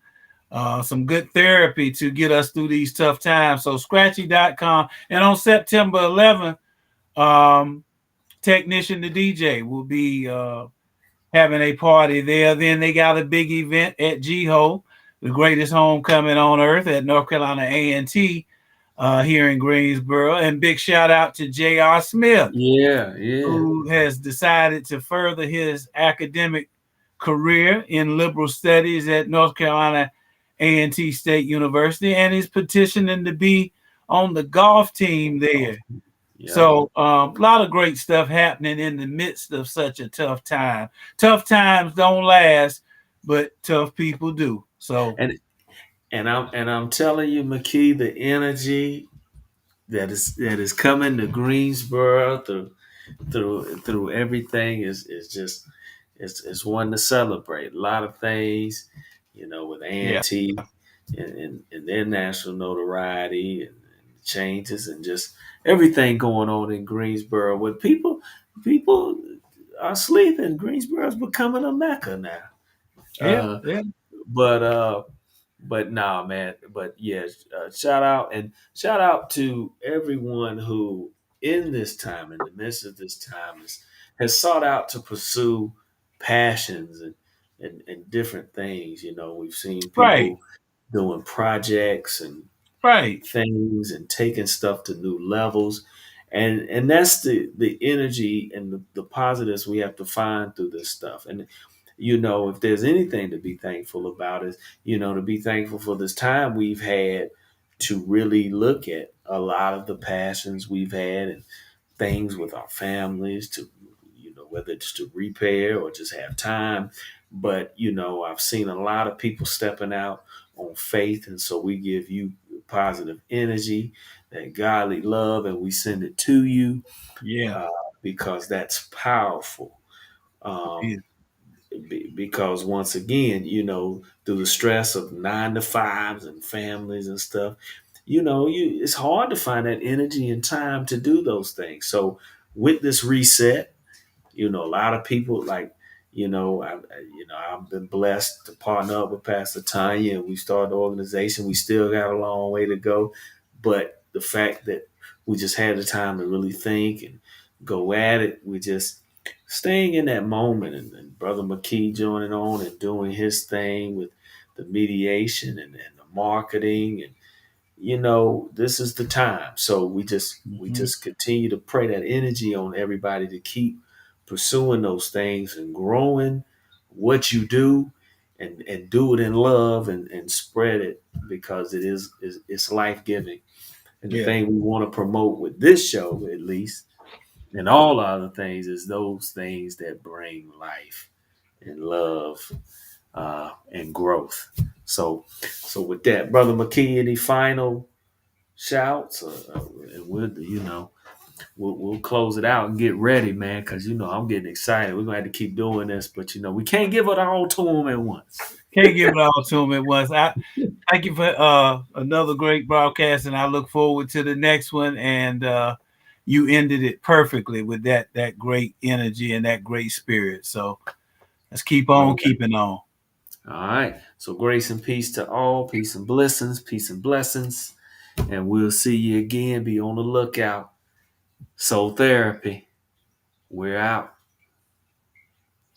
Some good therapy to get us through these tough times. So scratchy.com. And on September 11th, Technician the DJ will be having a party there. Then they got a big event at GHO, the greatest homecoming on earth at North Carolina A&T here in Greensboro. And big shout out to J.R. Smith, who has decided to further his academic career in liberal studies at North Carolina A&T State University, and is petitioning to be on the golf team there. Yeah. So a lot of great stuff happening in the midst of such a tough time. Tough times don't last, but tough people do. So and I'm telling you, McKee, the energy that is coming to Greensboro through everything is just it's one to celebrate. A lot of things, with A&T and their national notoriety and changes and just everything going on in Greensboro. With people are sleeping. Greensboro is becoming a mecca now. But nah, man. But yeah, shout out to everyone who in this time, in the midst of this time, has sought out to pursue passions and different things. We've seen people doing projects and things and taking stuff to new levels. And that's the energy and the positives we have to find through this stuff. And if there's anything to be thankful about is, to be thankful for this time we've had to really look at a lot of the passions we've had and things with our families to, whether it's to repair or just have time. But, I've seen a lot of people stepping out on faith. And so we give you positive energy, that godly love, and we send it to you. Yeah. Because that's powerful. Because once again, through the stress of 9 to 5s and families and stuff, it's hard to find that energy and time to do those things. So with this reset, a lot of people I've been blessed to partner up with Pastor Tanya, and we started the organization. We still got a long way to go, but the fact that we just had the time to really think and go at it, we just staying in that moment, and Brother McKee joining on and doing his thing with the mediation and the marketing, and this is the time. So we just continue to pray that energy on everybody to keep pursuing those things and growing what you do, and do it in love, and spread it, because it's life-giving. And the thing we want to promote with this show, at least, and all other things, is those things that bring life and love and growth. So with that, Brother McKee, any final shouts? And we'll close it out and get ready, man, because I'm getting excited. We're gonna have to keep doing this, but we can't give it all to them at once. Can't give it all to them at once. I thank you for another great broadcast, and I look forward to the next one. And you ended it perfectly with that great energy and that great spirit. So let's keep on keeping on. All right. So grace and peace to all. Peace and blessings. Peace and blessings. And we'll see you again. Be on the lookout. Soul Therapy. We're out.